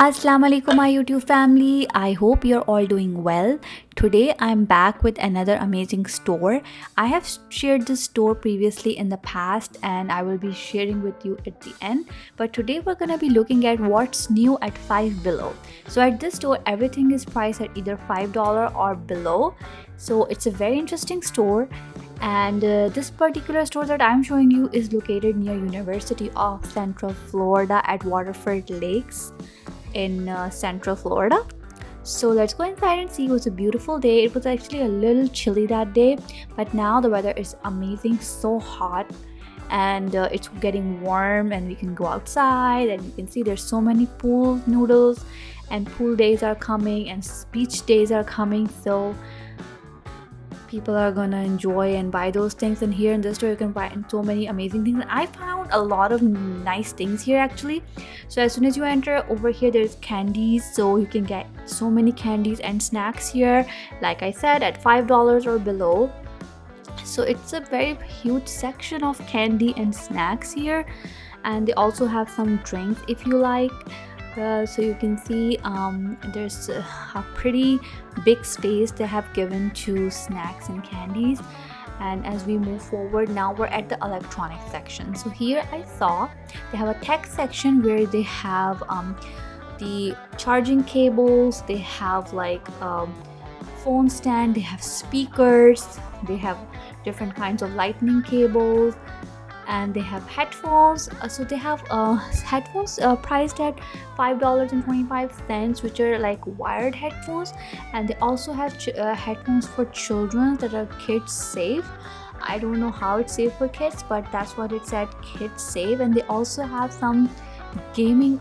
Assalamu alaikum my YouTube family. I hope you're all doing well. Today I'm back with another amazing store. I have shared this store previously in the past and I will be sharing with you at the end. But today we're going to be looking at what's new at 5 below. So at this store everything is priced at either $5 or below. So it's a very interesting store. And this particular store that I'm showing you is located near University of Central Florida at Waterford Lakes in Central Florida. So let's go inside and see. It was a beautiful day. It was actually a little chilly that day, but now the weather is amazing, so hot, and it's getting warm and we can go outside and you can see there's so many pool noodles and pool days are coming and beach days are coming, so people are gonna enjoy and buy those things. And here in this store you can buy so many amazing things, and I found a lot of nice things here actually. So as soon as you enter over here there's candies, so you can get so many candies and snacks here, like I said, at $5 or below. So it's a very huge section of candy and snacks here, and they also have some drinks if you like. So you can see there's a pretty big space they have given to snacks and candies. And as we move forward, now we're at the electronic section. So here I saw they have a tech section where they have the charging cables, they have like phone stand, they have speakers, they have different kinds of lightning cables, and they have headphones. So they have headphones priced at $5.25, which are like wired headphones, and they also have headphones for children that are kids safe. I don't know how it's safe for kids, but that's what it said, kids safe. And they also have some gaming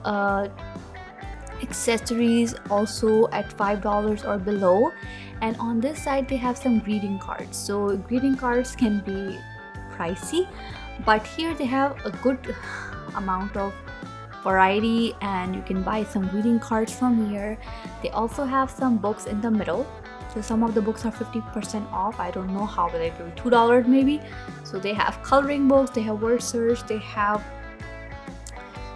accessories also at $5 or below. And on this side they have some greeting cards. So greeting cards can be pricey, but here they have a good amount of variety and you can buy some greeting cards from here. They also have some books in the middle, so some of the books are 50% off. I don't know how, will it be $2 maybe. So they have coloring books, they have word search, they have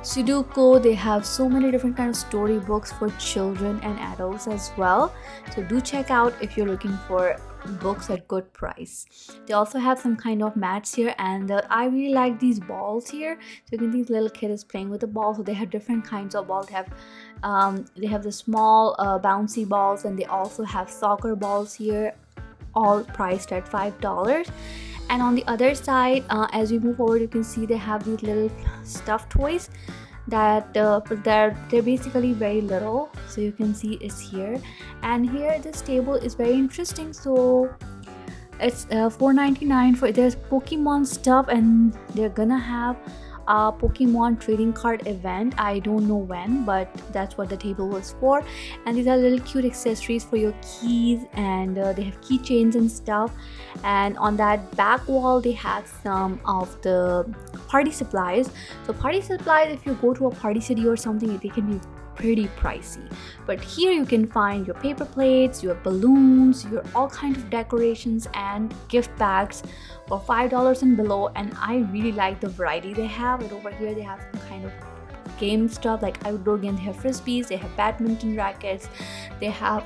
Sudoku, they have so many different kind of story books for children and adults as well. So do check out if you're looking for books at good price. They also have some kind of mats here, and I really like these balls here. So you can see this little kid is playing with the ball. So they have different kinds of balls. They have the small bouncy balls, and they also have soccer balls here, all priced at $5. And on the other side, as we move forward, you can see they have these little stuffed toys that they're basically very little. So you can see it's here, and here this table is very interesting. So it's $4.99 for, there's Pokemon stuff, and they're gonna have a Pokemon trading card event. I don't know when, but that's what the table was for. And these are little cute accessories for your keys, and they have keychains and stuff. And on that back wall they have some of the party supplies. So party supplies, if you go to a party city or something, they can be pretty pricey, but here you can find your paper plates, your balloons, your all kinds of decorations and gift bags for $5 and below. And I really like the variety they have. And over here they have some kind of game stuff like outdoor games. They have frisbees, they have badminton rackets, they have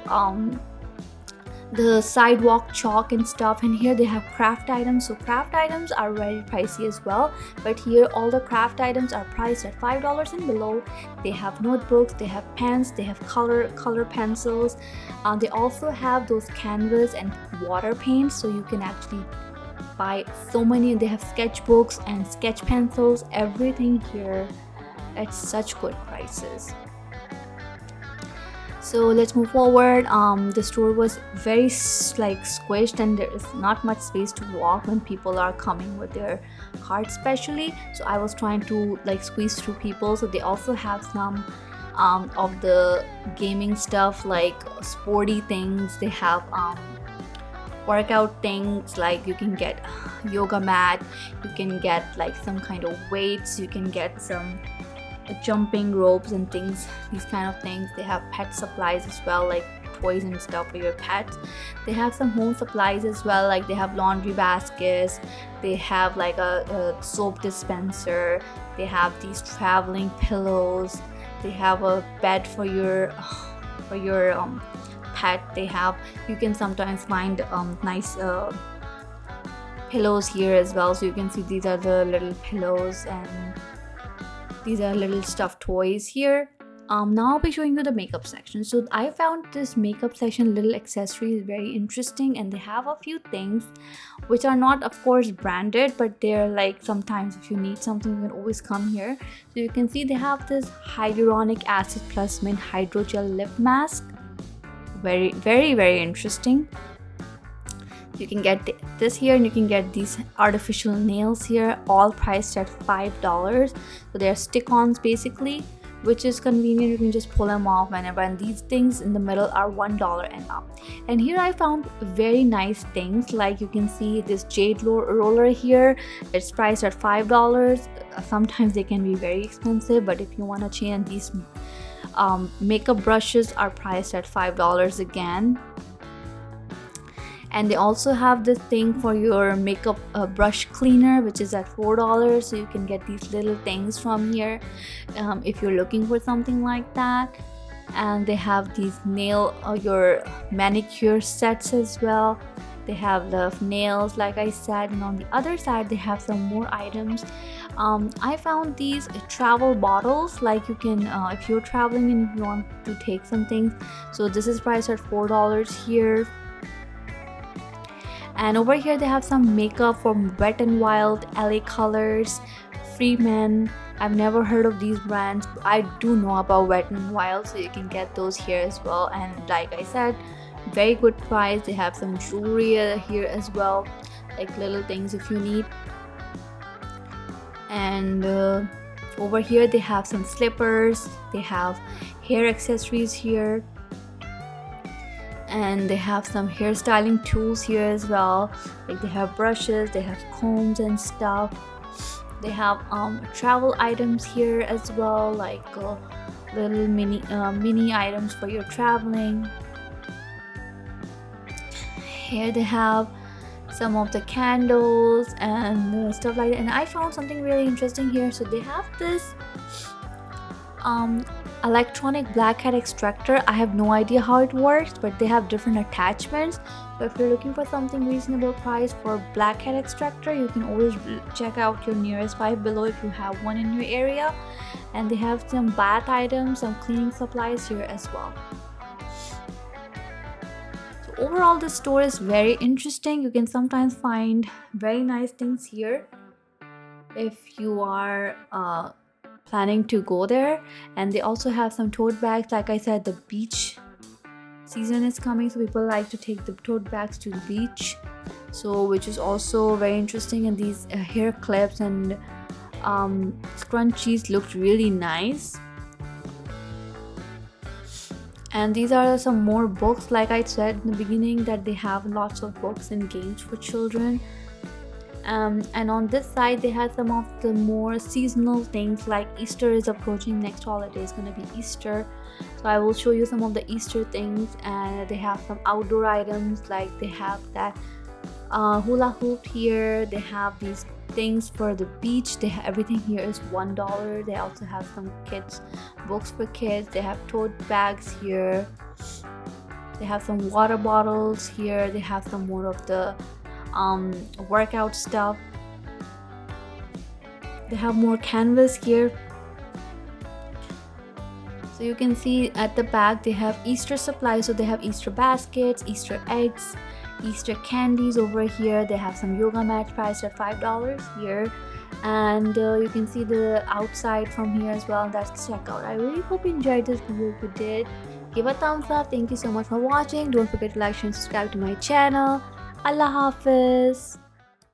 the sidewalk chalk and stuff. And here they have craft items. So craft items are very pricey as well, but here all the craft items are priced at $5 and below. They have notebooks, they have pens, they have color pencils. They also have those canvas and water paints, so you can actually buy so many. They have sketchbooks and sketch pencils, everything here at such good prices. So let's move forward. The store was very squished, and there is not much space to walk when people are coming with their carts especially. So I was trying to squeeze through people. So they also have some of the gaming stuff, like sporty things. They have workout things, like you can get yoga mat, you can get some kind of weights, you can get some jumping ropes and things, these kind of things. They have pet supplies as well, like toys and stuff for your pets. They have some home supplies as well, like they have laundry baskets, they have like a soap dispenser, they have these traveling pillows, they have a bed for your pet. They have, you can sometimes find nice pillows here as well. So you can see these are the little pillows, and these are little stuffed toys here. Now I'll be showing you the makeup section. So I found this makeup section, little accessories, very interesting, and they have a few things which are not, of course, branded, but they're like, sometimes if you need something, you can always come here. So you can see they have this hyaluronic acid plus mint hydrogel lip mask. Very, very, very interesting. You can get this here, and you can get these artificial nails here, all priced at $5. So they're stick-ons basically, which is convenient. You can just pull them off whenever, and these things in the middle are $1 and up. And here I found very nice things, like you can see this jade roller here. It's priced at $5. Sometimes they can be very expensive, but if you want to change, these makeup brushes are priced at $5 again. And they also have this thing for your makeup brush cleaner, which is at $4. So you can get these little things from here if you're looking for something like that. And they have these your manicure sets as well. They have the nails, like I said, and on the other side they have some more items. I found these travel bottles, like you can if you're traveling and if you want to take some things. So this is priced at $4 here. And over here they have some makeup from Wet n Wild, LA Colors, Freeman. I've never heard of these brands. I do know about Wet n Wild, so you can get those here as well. And like I said, very good price. They have some jewelry here as well, like little things if you need. And over here they have some slippers. They have hair accessories here. And they have some hairstyling tools here as well, like they have brushes, they have combs and stuff. They have travel items here as well, like little mini items for your traveling. Here they have some of the candles and stuff like that. And I found something really interesting here. So they have this electronic blackhead extractor. I have no idea how it works, but they have different attachments. So if you're looking for something reasonable price for blackhead extractor, you can always check out your nearest buy below if you have one in your area. And they have some bath items, some cleaning supplies here as well. So overall this store is very interesting. You can sometimes find very nice things here if you are planning to go there. And they also have some tote bags. Like I said, the beach season is coming, so people like to take the tote bags to the beach, so which is also very interesting. And these hair clips and scrunchies looked really nice. And these are some more books, like I said in the beginning, that they have lots of books and games for children. And on this side they have some of the more seasonal things, like Easter is approaching. Next holiday is going to be Easter, so I will show you some of the Easter things. And they have some outdoor items, like they have that hula hoop here. They have these things for the beach. They have everything here is $1. They also have some kids books for kids. They have tote bags here. They have some water bottles here. They have some more of the workout stuff. They have more canvas here. So you can see at the back they have Easter supplies. So they have Easter baskets, Easter eggs, Easter candies. Over here they have some yoga mats priced at $5 here. And you can see the outside from here as well. That's checkout. I really hope you enjoyed this video. If you did, give a thumbs up. Thank you so much for watching. Don't forget to like, share, and subscribe to my channel. Allah Hafiz.